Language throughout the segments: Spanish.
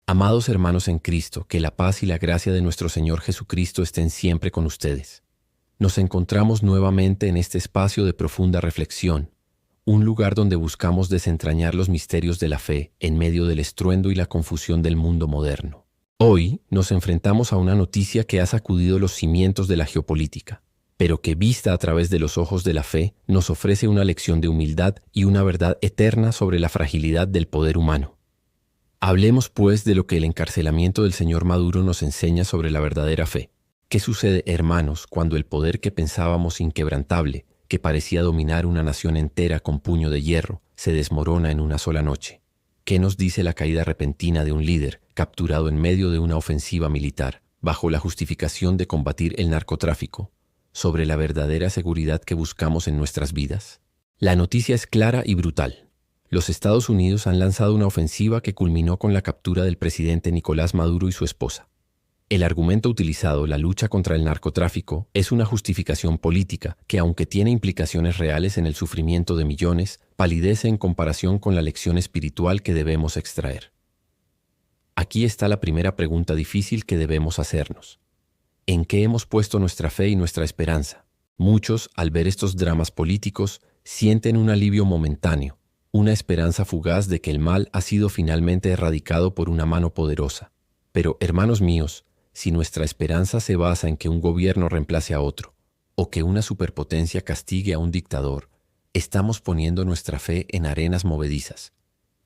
Amados hermanos en Cristo, que la paz y la gracia de nuestro Señor Jesucristo estén siempre con ustedes. Nos encontramos nuevamente en este espacio de profunda reflexión, un lugar donde buscamos desentrañar los misterios de la fe en medio del estruendo y la confusión del mundo moderno. Hoy nos enfrentamos a una noticia que ha sacudido los cimientos de la geopolítica, pero que vista a través de los ojos de la fe nos ofrece una lección de humildad y una verdad eterna sobre la fragilidad del poder humano. Hablemos, pues, de lo que el encarcelamiento del señor Maduro nos enseña sobre la verdadera fe. ¿Qué sucede, hermanos, cuando el poder que pensábamos inquebrantable, que parecía dominar una nación entera con puño de hierro, se desmorona en una sola noche? ¿Qué nos dice la caída repentina de un líder capturado en medio de una ofensiva militar, bajo la justificación de combatir el narcotráfico, sobre la verdadera seguridad que buscamos en nuestras vidas? La noticia es clara y brutal. Los Estados Unidos han lanzado una ofensiva que culminó con la captura del presidente Nicolás Maduro y su esposa. El argumento utilizado, la lucha contra el narcotráfico, es una justificación política que, aunque tiene implicaciones reales en el sufrimiento de millones, palidece en comparación con la lección espiritual que debemos extraer. Aquí está la primera pregunta difícil que debemos hacernos. ¿En qué hemos puesto nuestra fe y nuestra esperanza? Muchos, al ver estos dramas políticos, sienten un alivio momentáneo, una esperanza fugaz de que el mal ha sido finalmente erradicado por una mano poderosa. Pero, hermanos míos, si nuestra esperanza se basa en que un gobierno reemplace a otro, o que una superpotencia castigue a un dictador, estamos poniendo nuestra fe en arenas movedizas.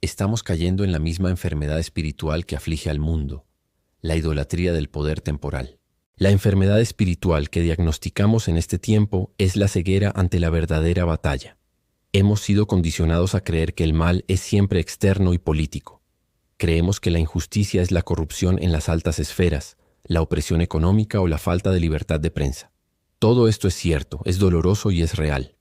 Estamos cayendo en la misma enfermedad espiritual que aflige al mundo, la idolatría del poder temporal. La enfermedad espiritual que diagnosticamos en este tiempo es la ceguera ante la verdadera batalla. Hemos sido condicionados a creer que el mal es siempre externo y político. Creemos que la injusticia es la corrupción en las altas esferas, la opresión económica o la falta de libertad de prensa. Todo esto es cierto, es doloroso y es real.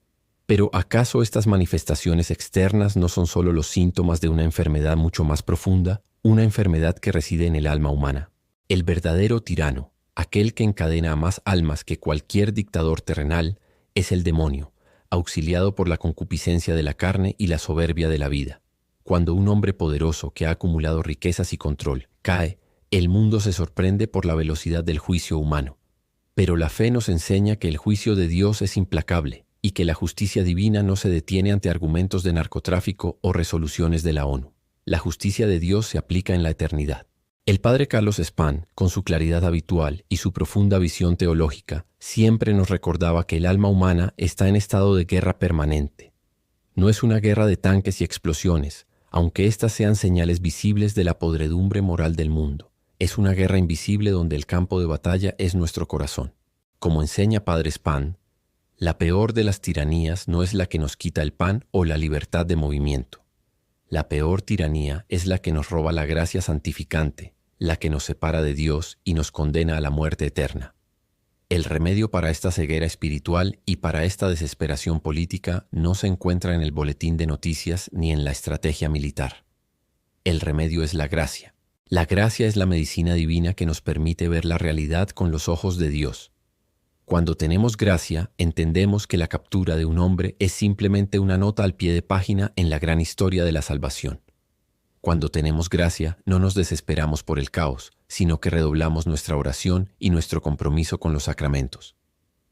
Pero ¿acaso estas manifestaciones externas no son solo los síntomas de una enfermedad mucho más profunda, una enfermedad que reside en el alma humana? El verdadero tirano, aquel que encadena a más almas que cualquier dictador terrenal, es el demonio, auxiliado por la concupiscencia de la carne y la soberbia de la vida. Cuando un hombre poderoso que ha acumulado riquezas y control cae, el mundo se sorprende por la velocidad del juicio humano. Pero la fe nos enseña que el juicio de Dios es implacable y que la justicia divina no se detiene ante argumentos de narcotráfico o resoluciones de la ONU. La justicia de Dios se aplica en la eternidad. El padre Carlos Spahn, con su claridad habitual y su profunda visión teológica, siempre nos recordaba que el alma humana está en estado de guerra permanente. No es una guerra de tanques y explosiones, aunque éstas sean señales visibles de la podredumbre moral del mundo. Es una guerra invisible donde el campo de batalla es nuestro corazón. Como enseña padre Spahn, la peor de las tiranías no es la que nos quita el pan o la libertad de movimiento. La peor tiranía es la que nos roba la gracia santificante, la que nos separa de Dios y nos condena a la muerte eterna. El remedio para esta ceguera espiritual y para esta desesperación política no se encuentra en el boletín de noticias ni en la estrategia militar. El remedio es la gracia. La gracia es la medicina divina que nos permite ver la realidad con los ojos de Dios. Cuando tenemos gracia, entendemos que la captura de un hombre es simplemente una nota al pie de página en la gran historia de la salvación. Cuando tenemos gracia, no nos desesperamos por el caos, sino que redoblamos nuestra oración y nuestro compromiso con los sacramentos.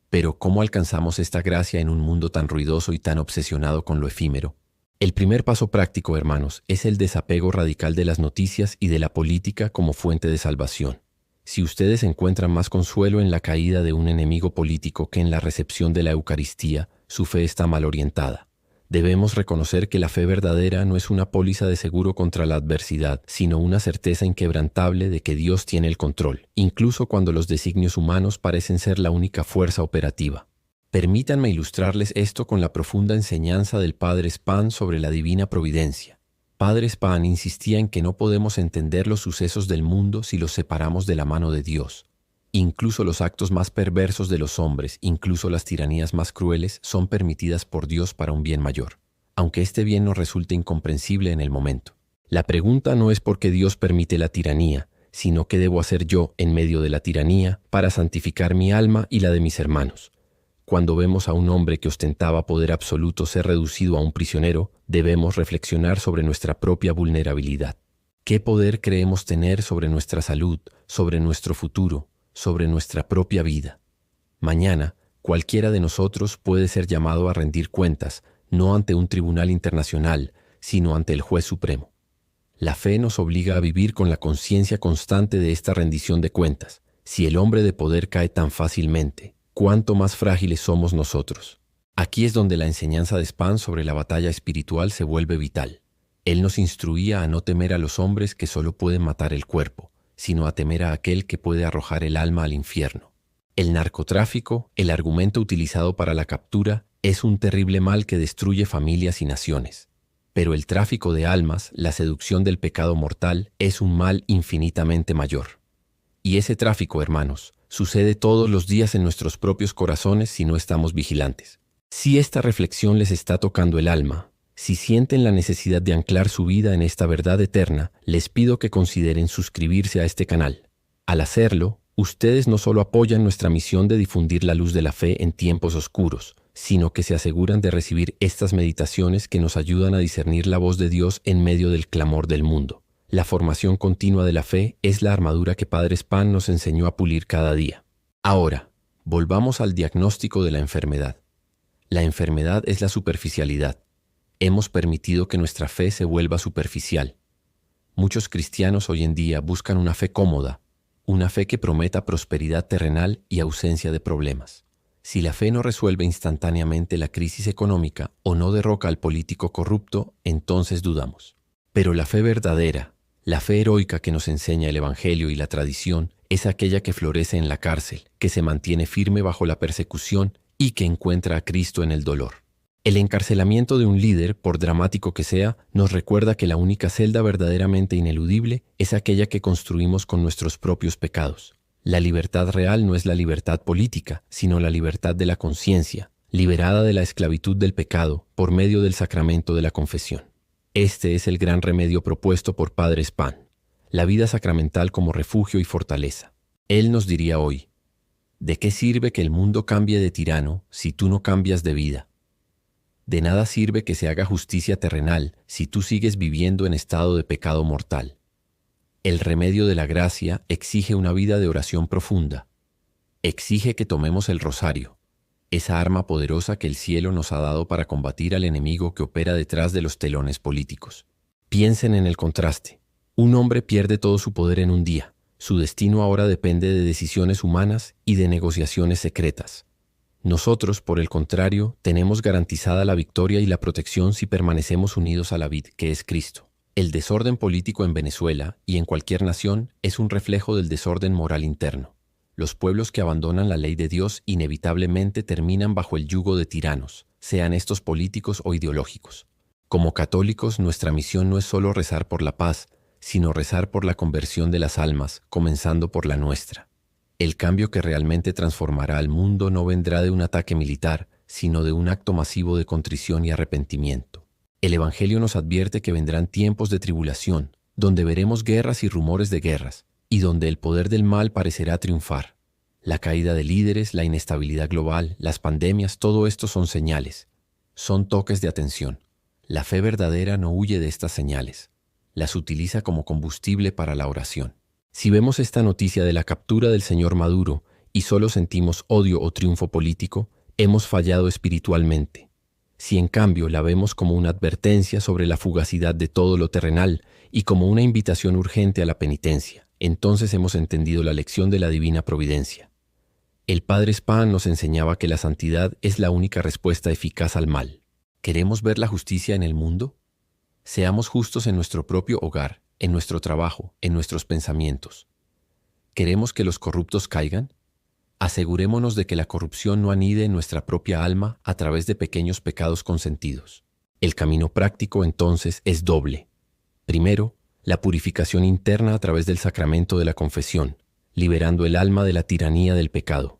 Pero, ¿cómo alcanzamos esta gracia en un mundo tan ruidoso y tan obsesionado con lo efímero? El primer paso práctico, hermanos, es el desapego radical de las noticias y de la política como fuente de salvación. Si ustedes encuentran más consuelo en la caída de un enemigo político que en la recepción de la Eucaristía, su fe está mal orientada. Debemos reconocer que la fe verdadera no es una póliza de seguro contra la adversidad, sino una certeza inquebrantable de que Dios tiene el control, incluso cuando los designios humanos parecen ser la única fuerza operativa. Permítanme ilustrarles esto con la profunda enseñanza del padre Spahn sobre la divina providencia. Padre Spahn insistía en que no podemos entender los sucesos del mundo si los separamos de la mano de Dios. Incluso los actos más perversos de los hombres, incluso las tiranías más crueles, son permitidas por Dios para un bien mayor, aunque este bien nos resulte incomprensible en el momento. La pregunta no es por qué Dios permite la tiranía, sino qué debo hacer yo en medio de la tiranía para santificar mi alma y la de mis hermanos. Cuando vemos a un hombre que ostentaba poder absoluto ser reducido a un prisionero, debemos reflexionar sobre nuestra propia vulnerabilidad. ¿Qué poder creemos tener sobre nuestra salud, sobre nuestro futuro, sobre nuestra propia vida? Mañana, cualquiera de nosotros puede ser llamado a rendir cuentas, no ante un tribunal internacional, sino ante el juez supremo. La fe nos obliga a vivir con la conciencia constante de esta rendición de cuentas. Si el hombre de poder cae tan fácilmente, ¿cuánto más frágiles somos nosotros? Aquí es donde la enseñanza de Spahn sobre la batalla espiritual se vuelve vital. Él nos instruía a no temer a los hombres que solo pueden matar el cuerpo, sino a temer a aquel que puede arrojar el alma al infierno. El narcotráfico, el argumento utilizado para la captura, es un terrible mal que destruye familias y naciones. Pero el tráfico de almas, la seducción del pecado mortal, es un mal infinitamente mayor. Y ese tráfico, hermanos, sucede todos los días en nuestros propios corazones si no estamos vigilantes. Si esta reflexión les está tocando el alma, si sienten la necesidad de anclar su vida en esta verdad eterna, les pido que consideren suscribirse a este canal. Al hacerlo, ustedes no solo apoyan nuestra misión de difundir la luz de la fe en tiempos oscuros, sino que se aseguran de recibir estas meditaciones que nos ayudan a discernir la voz de Dios en medio del clamor del mundo. La formación continua de la fe es la armadura que Padre Spahn nos enseñó a pulir cada día. Ahora, volvamos al diagnóstico de la enfermedad. La enfermedad es la superficialidad. Hemos permitido que nuestra fe se vuelva superficial. Muchos cristianos hoy en día buscan una fe cómoda, una fe que prometa prosperidad terrenal y ausencia de problemas. Si la fe no resuelve instantáneamente la crisis económica o no derroca al político corrupto, entonces dudamos. Pero la fe verdadera, la fe heroica que nos enseña el Evangelio y la tradición, es aquella que florece en la cárcel, que se mantiene firme bajo la persecución y que encuentra a Cristo en el dolor. El encarcelamiento de un líder, por dramático que sea, nos recuerda que la única celda verdaderamente ineludible es aquella que construimos con nuestros propios pecados. La libertad real no es la libertad política, sino la libertad de la conciencia, liberada de la esclavitud del pecado por medio del sacramento de la confesión. Este es el gran remedio propuesto por Padre Spahn, la vida sacramental como refugio y fortaleza. Él nos diría hoy: ¿de qué sirve que el mundo cambie de tirano si tú no cambias de vida? De nada sirve que se haga justicia terrenal si tú sigues viviendo en estado de pecado mortal. El remedio de la gracia exige una vida de oración profunda. Exige que tomemos el rosario, esa arma poderosa que el cielo nos ha dado para combatir al enemigo que opera detrás de los telones políticos. Piensen en el contraste. Un hombre pierde todo su poder en un día. Su destino ahora depende de decisiones humanas y de negociaciones secretas. Nosotros, por el contrario, tenemos garantizada la victoria y la protección si permanecemos unidos a la vid, que es Cristo. El desorden político en Venezuela y en cualquier nación es un reflejo del desorden moral interno. Los pueblos que abandonan la ley de Dios inevitablemente terminan bajo el yugo de tiranos, sean estos políticos o ideológicos. Como católicos, nuestra misión no es solo rezar por la paz, sino rezar por la conversión de las almas, comenzando por la nuestra. El cambio que realmente transformará al mundo no vendrá de un ataque militar, sino de un acto masivo de contrición y arrepentimiento. El Evangelio nos advierte que vendrán tiempos de tribulación, donde veremos guerras y rumores de guerras, y donde el poder del mal parecerá triunfar. La caída de líderes, la inestabilidad global, las pandemias, todo esto son señales. Son toques de atención. La fe verdadera no huye de estas señales. Las utiliza como combustible para la oración. Si vemos esta noticia de la captura del señor Maduro y solo sentimos odio o triunfo político, hemos fallado espiritualmente. Si en cambio la vemos como una advertencia sobre la fugacidad de todo lo terrenal y como una invitación urgente a la penitencia, entonces hemos entendido la lección de la divina providencia. El Padre Spahn nos enseñaba que la santidad es la única respuesta eficaz al mal. ¿Queremos ver la justicia en el mundo? Seamos justos en nuestro propio hogar, en nuestro trabajo, en nuestros pensamientos. ¿Queremos que los corruptos caigan? Asegurémonos de que la corrupción no anide en nuestra propia alma a través de pequeños pecados consentidos. El camino práctico, entonces, es doble. Primero, la purificación interna a través del sacramento de la confesión, liberando el alma de la tiranía del pecado.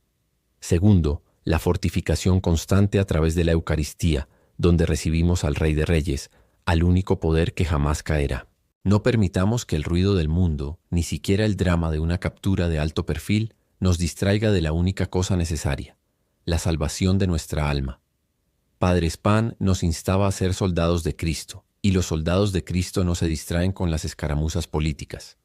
Segundo, la fortificación constante a través de la Eucaristía, donde recibimos al Rey de Reyes, al único poder que jamás caerá. No permitamos que el ruido del mundo, ni siquiera el drama de una captura de alto perfil, nos distraiga de la única cosa necesaria, la salvación de nuestra alma. Padre Spahn nos instaba a ser soldados de Cristo, y los soldados de Cristo no se distraen con las escaramuzas políticas.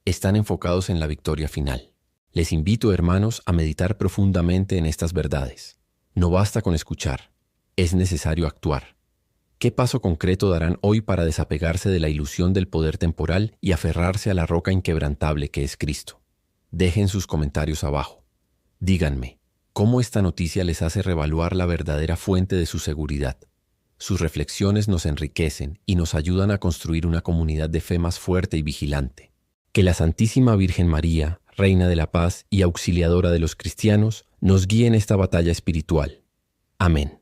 Están enfocados en la victoria final. Les invito, hermanos, a meditar profundamente en estas verdades. No basta con escuchar, es necesario actuar. ¿Qué paso concreto darán hoy para desapegarse de la ilusión del poder temporal y aferrarse a la roca inquebrantable que es Cristo? Dejen sus comentarios abajo. Díganme, ¿cómo esta noticia les hace revaluar la verdadera fuente de su seguridad? Sus reflexiones nos enriquecen y nos ayudan a construir una comunidad de fe más fuerte y vigilante. Que la Santísima Virgen María, Reina de la Paz y auxiliadora de los cristianos, nos guíe en esta batalla espiritual. Amén.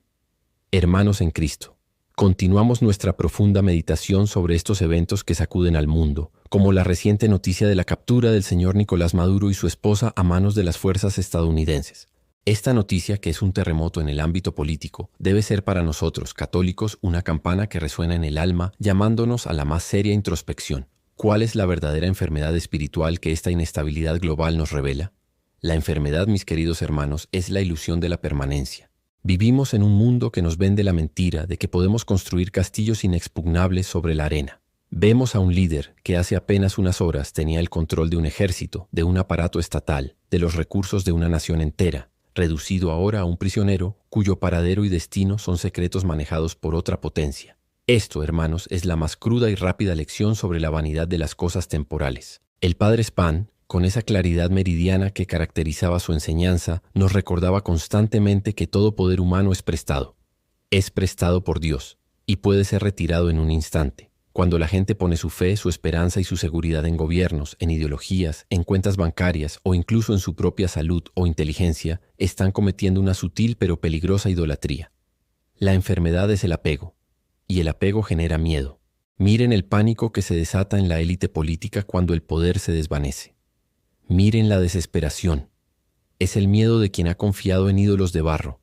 Hermanos en Cristo, continuamos nuestra profunda meditación sobre estos eventos que sacuden al mundo, como la reciente noticia de la captura del señor Nicolás Maduro y su esposa a manos de las fuerzas estadounidenses. Esta noticia, que es un terremoto en el ámbito político, debe ser para nosotros, católicos, una campana que resuena en el alma, llamándonos a la más seria introspección. ¿Cuál es la verdadera enfermedad espiritual que esta inestabilidad global nos revela? La enfermedad, mis queridos hermanos, es la ilusión de la permanencia. Vivimos en un mundo que nos vende la mentira de que podemos construir castillos inexpugnables sobre la arena. Vemos a un líder que hace apenas unas horas tenía el control de un ejército, de un aparato estatal, de los recursos de una nación entera, reducido ahora a un prisionero cuyo paradero y destino son secretos manejados por otra potencia. Esto, hermanos, es la más cruda y rápida lección sobre la vanidad de las cosas temporales. El Padre Spahn, con esa claridad meridiana que caracterizaba su enseñanza, nos recordaba constantemente que todo poder humano es prestado por Dios, y puede ser retirado en un instante. Cuando la gente pone su fe, su esperanza y su seguridad en gobiernos, en ideologías, en cuentas bancarias o incluso en su propia salud o inteligencia, están cometiendo una sutil pero peligrosa idolatría. La enfermedad es el apego, y el apego genera miedo. Miren el pánico que se desata en la élite política cuando el poder se desvanece. Miren la desesperación. Es el miedo de quien ha confiado en ídolos de barro.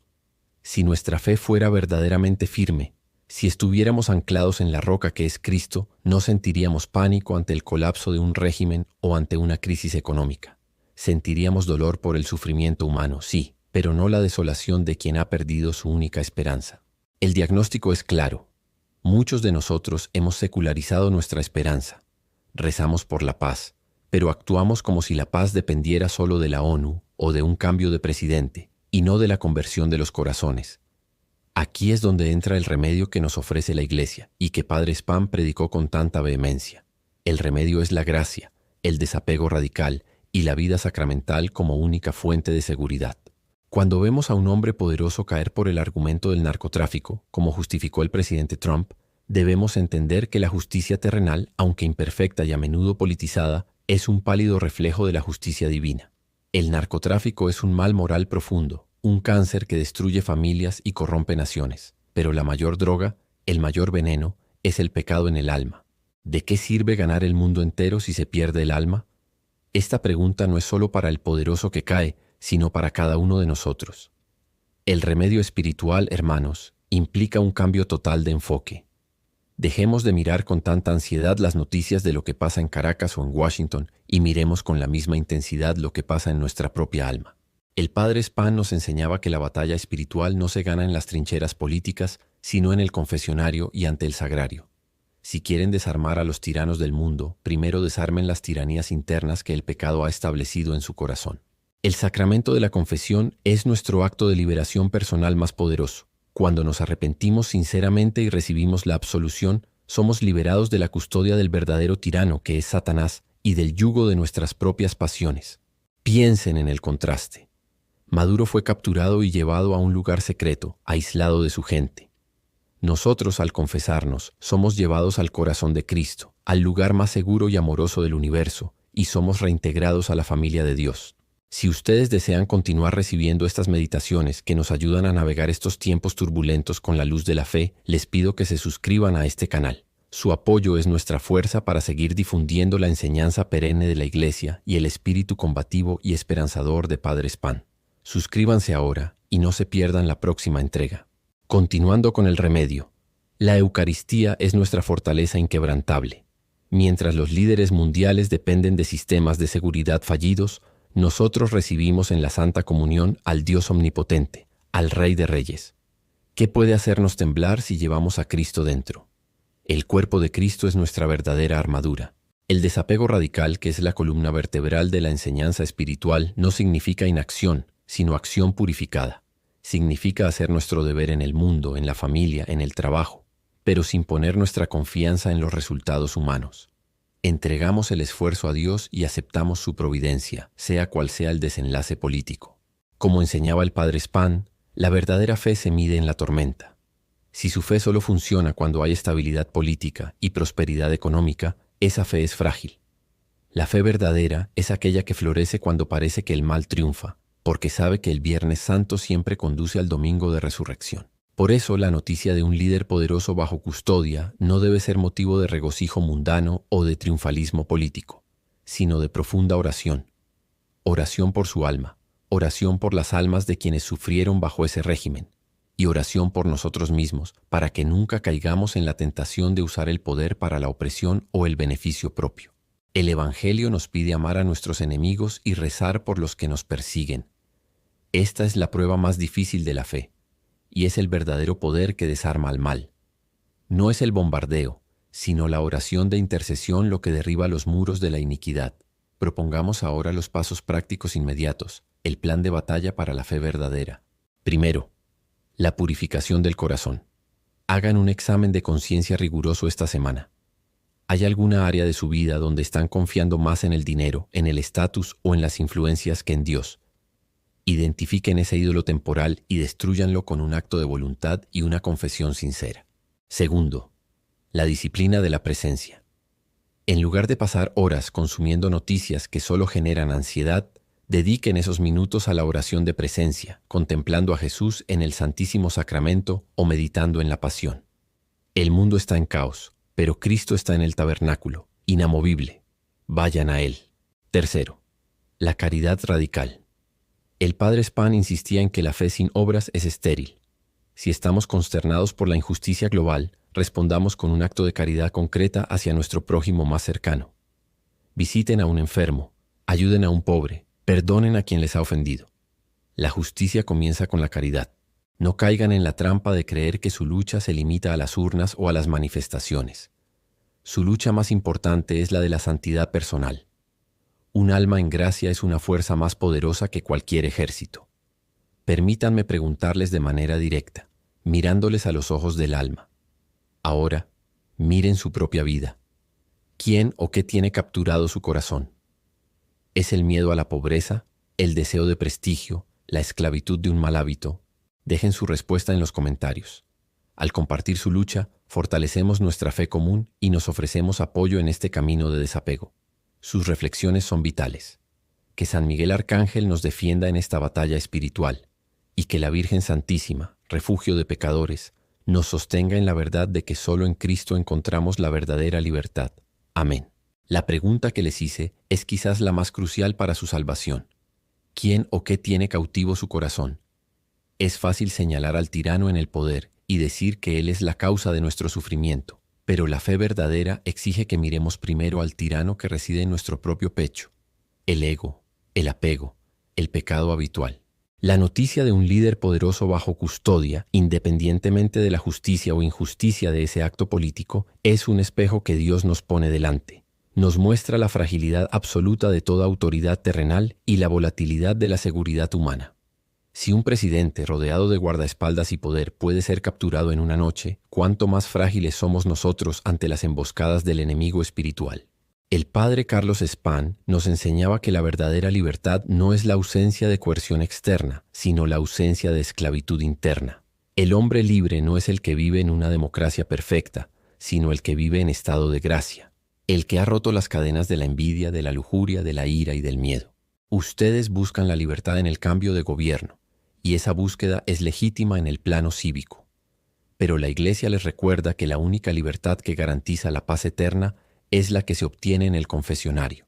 Si nuestra fe fuera verdaderamente firme, si estuviéramos anclados en la roca que es Cristo, no sentiríamos pánico ante el colapso de un régimen o ante una crisis económica. Sentiríamos dolor por el sufrimiento humano, sí, pero no la desolación de quien ha perdido su única esperanza. El diagnóstico es claro. Muchos de nosotros hemos secularizado nuestra esperanza. Rezamos por la paz, pero actuamos como si la paz dependiera solo de la ONU o de un cambio de presidente, y no de la conversión de los corazones. Aquí es donde entra el remedio que nos ofrece la Iglesia y que Padre Spahn predicó con tanta vehemencia. El remedio es la gracia, el desapego radical y la vida sacramental como única fuente de seguridad. Cuando vemos a un hombre poderoso caer por el argumento del narcotráfico, como justificó el presidente Trump, debemos entender que la justicia terrenal, aunque imperfecta y a menudo politizada, es un pálido reflejo de la justicia divina. El narcotráfico es un mal moral profundo, un cáncer que destruye familias y corrompe naciones. Pero la mayor droga, el mayor veneno, es el pecado en el alma. ¿De qué sirve ganar el mundo entero si se pierde el alma? Esta pregunta no es solo para el poderoso que cae, sino para cada uno de nosotros. El remedio espiritual, hermanos, implica un cambio total de enfoque. Dejemos de mirar con tanta ansiedad las noticias de lo que pasa en Caracas o en Washington y miremos con la misma intensidad lo que pasa en nuestra propia alma. El Padre Spahn nos enseñaba que la batalla espiritual no se gana en las trincheras políticas, sino en el confesionario y ante el sagrario. Si quieren desarmar a los tiranos del mundo, primero desarmen las tiranías internas que el pecado ha establecido en su corazón. El sacramento de la confesión es nuestro acto de liberación personal más poderoso. Cuando nos arrepentimos sinceramente y recibimos la absolución, somos liberados de la custodia del verdadero tirano, que es Satanás, y del yugo de nuestras propias pasiones. Piensen en el contraste. Maduro fue capturado y llevado a un lugar secreto, aislado de su gente. Nosotros, al confesarnos, somos llevados al corazón de Cristo, al lugar más seguro y amoroso del universo, y somos reintegrados a la familia de Dios. Si ustedes desean continuar recibiendo estas meditaciones que nos ayudan a navegar estos tiempos turbulentos con la luz de la fe, les pido que se suscriban a este canal. Su apoyo es nuestra fuerza para seguir difundiendo la enseñanza perenne de la Iglesia y el espíritu combativo y esperanzador de Padre Spahn. Suscríbanse ahora y no se pierdan la próxima entrega. Continuando con el remedio, la Eucaristía es nuestra fortaleza inquebrantable. Mientras los líderes mundiales dependen de sistemas de seguridad fallidos, nosotros recibimos en la Santa Comunión al Dios Omnipotente, al Rey de Reyes. ¿Qué puede hacernos temblar si llevamos a Cristo dentro? El cuerpo de Cristo es nuestra verdadera armadura. El desapego radical, que es la columna vertebral de la enseñanza espiritual, no significa inacción, sino acción purificada. Significa hacer nuestro deber en el mundo, en la familia, en el trabajo, pero sin poner nuestra confianza en los resultados humanos. Entregamos el esfuerzo a Dios y aceptamos su providencia, sea cual sea el desenlace político. Como enseñaba el Padre Spahn, la verdadera fe se mide en la tormenta. Si su fe solo funciona cuando hay estabilidad política y prosperidad económica, esa fe es frágil. La fe verdadera es aquella que florece cuando parece que el mal triunfa, porque sabe que el Viernes Santo siempre conduce al Domingo de Resurrección. Por eso, la noticia de un líder poderoso bajo custodia no debe ser motivo de regocijo mundano o de triunfalismo político, sino de profunda oración. Oración por su alma, oración por las almas de quienes sufrieron bajo ese régimen, y oración por nosotros mismos, para que nunca caigamos en la tentación de usar el poder para la opresión o el beneficio propio. El Evangelio nos pide amar a nuestros enemigos y rezar por los que nos persiguen. Esta es la prueba más difícil de la fe, y es el verdadero poder que desarma al mal. No es el bombardeo, sino la oración de intercesión lo que derriba los muros de la iniquidad. Propongamos ahora los pasos prácticos inmediatos, el plan de batalla para la fe verdadera. Primero, la purificación del corazón. Hagan un examen de conciencia riguroso esta semana. ¿Hay alguna área de su vida donde están confiando más en el dinero, en el estatus o en las influencias que en Dios? Identifiquen ese ídolo temporal y destrúyanlo con un acto de voluntad y una confesión sincera. Segundo, la disciplina de la presencia. En lugar de pasar horas consumiendo noticias que solo generan ansiedad, dediquen esos minutos a la oración de presencia, contemplando a Jesús en el Santísimo Sacramento o meditando en la Pasión. El mundo está en caos, pero Cristo está en el tabernáculo, inamovible. Vayan a Él. Tercero, la caridad radical. El Padre Spahn insistía en que la fe sin obras es estéril. Si estamos consternados por la injusticia global, respondamos con un acto de caridad concreta hacia nuestro prójimo más cercano. Visiten a un enfermo, ayuden a un pobre, perdonen a quien les ha ofendido. La justicia comienza con la caridad. No caigan en la trampa de creer que su lucha se limita a las urnas o a las manifestaciones. Su lucha más importante es la de la santidad personal. Un alma en gracia es una fuerza más poderosa que cualquier ejército. Permítanme preguntarles de manera directa, mirándoles a los ojos del alma. Ahora, miren su propia vida. ¿Quién o qué tiene capturado su corazón? ¿Es el miedo a la pobreza, el deseo de prestigio, la esclavitud de un mal hábito? Dejen su respuesta en los comentarios. Al compartir su lucha, fortalecemos nuestra fe común y nos ofrecemos apoyo en este camino de desapego. Sus reflexiones son vitales. Que San Miguel Arcángel nos defienda en esta batalla espiritual y que la Virgen Santísima, refugio de pecadores, nos sostenga en la verdad de que solo en Cristo encontramos la verdadera libertad. Amén. La pregunta que les hice es quizás la más crucial para su salvación. ¿Quién o qué tiene cautivo su corazón? Es fácil señalar al tirano en el poder y decir que él es la causa de nuestro sufrimiento, pero la fe verdadera exige que miremos primero al tirano que reside en nuestro propio pecho, el ego, el apego, el pecado habitual. La noticia de un líder poderoso bajo custodia, independientemente de la justicia o injusticia de ese acto político, es un espejo que Dios nos pone delante. Nos muestra la fragilidad absoluta de toda autoridad terrenal y la volatilidad de la seguridad humana. Si un presidente rodeado de guardaespaldas y poder puede ser capturado en una noche, ¿cuánto más frágiles somos nosotros ante las emboscadas del enemigo espiritual? El padre Carlos Spahn nos enseñaba que la verdadera libertad no es la ausencia de coerción externa, sino la ausencia de esclavitud interna. El hombre libre no es el que vive en una democracia perfecta, sino el que vive en estado de gracia, el que ha roto las cadenas de la envidia, de la lujuria, de la ira y del miedo. Ustedes buscan la libertad en el cambio de gobierno, y esa búsqueda es legítima en el plano cívico. Pero la Iglesia les recuerda que la única libertad que garantiza la paz eterna es la que se obtiene en el confesionario.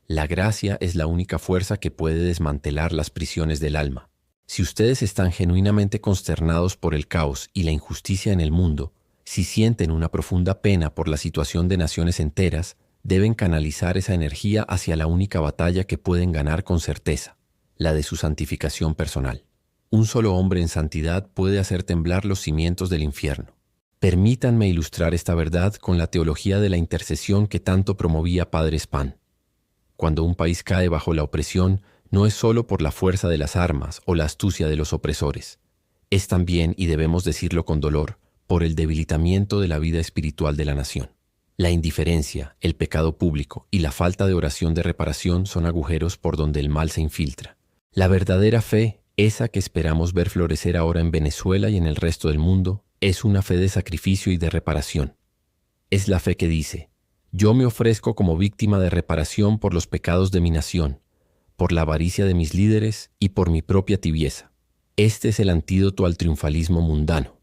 La gracia es la única fuerza que puede desmantelar las prisiones del alma. Si ustedes están genuinamente consternados por el caos y la injusticia en el mundo, si sienten una profunda pena por la situación de naciones enteras, deben canalizar esa energía hacia la única batalla que pueden ganar con certeza, la de su santificación personal. Un solo hombre en santidad puede hacer temblar los cimientos del infierno. Permítanme ilustrar esta verdad con la teología de la intercesión que tanto promovía Padre Spahn. Cuando un país cae bajo la opresión, no es solo por la fuerza de las armas o la astucia de los opresores. Es también, y debemos decirlo con dolor, por el debilitamiento de la vida espiritual de la nación. La indiferencia, el pecado público y la falta de oración de reparación son agujeros por donde el mal se infiltra. La verdadera fe, esa que esperamos ver florecer ahora en Venezuela y en el resto del mundo, es una fe de sacrificio y de reparación. Es la fe que dice: yo me ofrezco como víctima de reparación por los pecados de mi nación, por la avaricia de mis líderes y por mi propia tibieza. Este es el antídoto al triunfalismo mundano.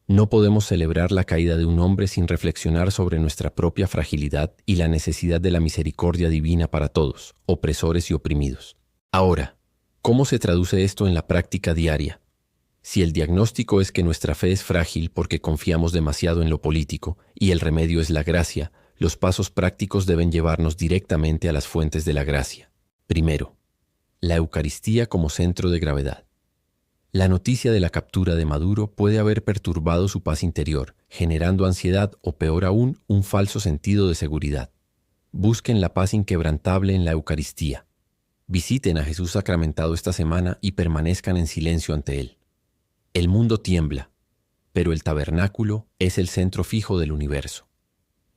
No podemos celebrar la caída de un hombre sin reflexionar sobre nuestra propia fragilidad y la necesidad de la misericordia divina para todos, opresores y oprimidos. Ahora, ¿cómo se traduce esto en la práctica diaria? Si el diagnóstico es que nuestra fe es frágil porque confiamos demasiado en lo político y el remedio es la gracia, los pasos prácticos deben llevarnos directamente a las fuentes de la gracia. Primero, la Eucaristía como centro de gravedad. La noticia de la captura de Maduro puede haber perturbado su paz interior, generando ansiedad o, peor aún, un falso sentido de seguridad. Busquen la paz inquebrantable en la Eucaristía. Visiten a Jesús sacramentado esta semana y permanezcan en silencio ante Él. El mundo tiembla, pero el tabernáculo es el centro fijo del universo.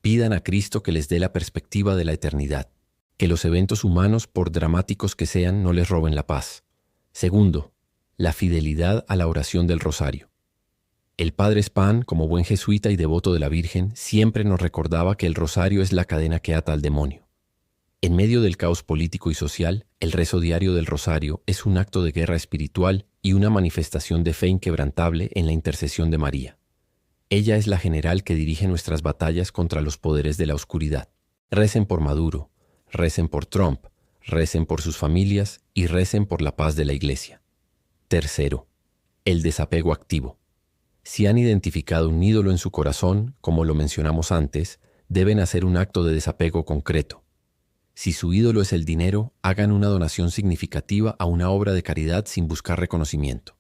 Pidan a Cristo que les dé la perspectiva de la eternidad, que los eventos humanos, por dramáticos que sean, no les roben la paz. Segundo, la fidelidad a la oración del rosario. El Padre Spahn, como buen jesuita y devoto de la Virgen, siempre nos recordaba que el rosario es la cadena que ata al demonio. En medio del caos político y social, el rezo diario del rosario es un acto de guerra espiritual y una manifestación de fe inquebrantable en la intercesión de María. Ella es la general que dirige nuestras batallas contra los poderes de la oscuridad. Recen por Maduro, recen por Trump, recen por sus familias y recen por la paz de la Iglesia. Tercero, el desapego activo. Si han identificado un ídolo en su corazón, como lo mencionamos antes, deben hacer un acto de desapego concreto. Si su ídolo es el dinero, hagan una donación significativa a una obra de caridad sin buscar reconocimiento.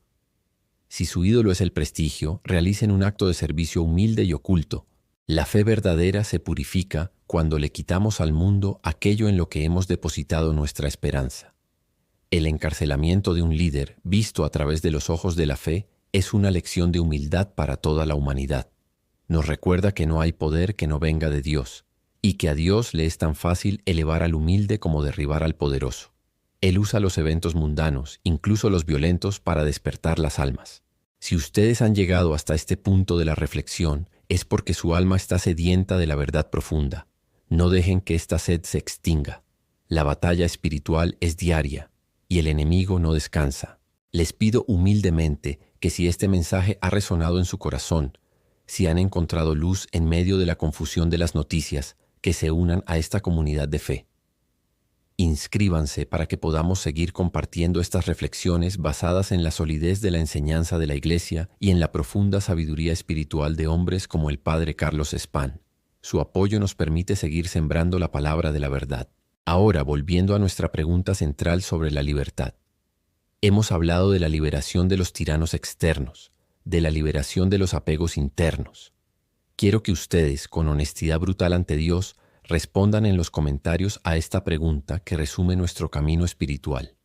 Si su ídolo es el prestigio, realicen un acto de servicio humilde y oculto. La fe verdadera se purifica cuando le quitamos al mundo aquello en lo que hemos depositado nuestra esperanza. El encarcelamiento de un líder, visto a través de los ojos de la fe, es una lección de humildad para toda la humanidad. Nos recuerda que no hay poder que no venga de Dios, y que a Dios le es tan fácil elevar al humilde como derribar al poderoso. Él usa los eventos mundanos, incluso los violentos, para despertar las almas. Si ustedes han llegado hasta este punto de la reflexión, es porque su alma está sedienta de la verdad profunda. No dejen que esta sed se extinga. La batalla espiritual es diaria, y el enemigo no descansa. Les pido humildemente que si este mensaje ha resonado en su corazón, si han encontrado luz en medio de la confusión de las noticias, que se unan a esta comunidad de fe. Inscríbanse para que podamos seguir compartiendo estas reflexiones basadas en la solidez de la enseñanza de la Iglesia y en la profunda sabiduría espiritual de hombres como el Padre Carlos Spahn. Su apoyo nos permite seguir sembrando la palabra de la verdad. Ahora, volviendo a nuestra pregunta central sobre la libertad. Hemos hablado de la liberación de los tiranos externos, de la liberación de los apegos internos. Quiero que ustedes, con honestidad brutal ante Dios, respondan en los comentarios a esta pregunta que resume nuestro camino espiritual.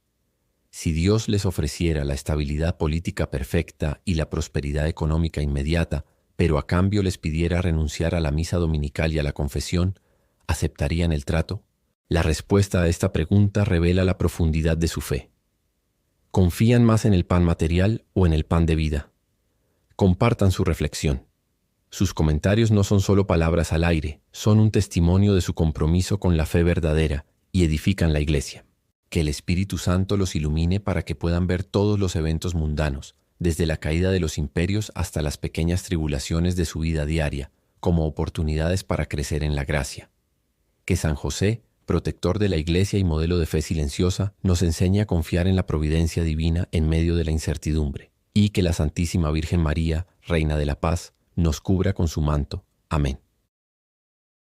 Si Dios les ofreciera la estabilidad política perfecta y la prosperidad económica inmediata, pero a cambio les pidiera renunciar a la misa dominical y a la confesión, ¿aceptarían el trato? La respuesta a esta pregunta revela la profundidad de su fe. ¿Confían más en el pan material o en el pan de vida? Compartan su reflexión. Sus comentarios no son solo palabras al aire, son un testimonio de su compromiso con la fe verdadera y edifican la Iglesia. Que el Espíritu Santo los ilumine para que puedan ver todos los eventos mundanos, desde la caída de los imperios hasta las pequeñas tribulaciones de su vida diaria, como oportunidades para crecer en la gracia. Que San José, protector de la Iglesia y modelo de fe silenciosa, nos enseñe a confiar en la providencia divina en medio de la incertidumbre, y que la Santísima Virgen María, Reina de la Paz, nos cubra con su manto. Amén.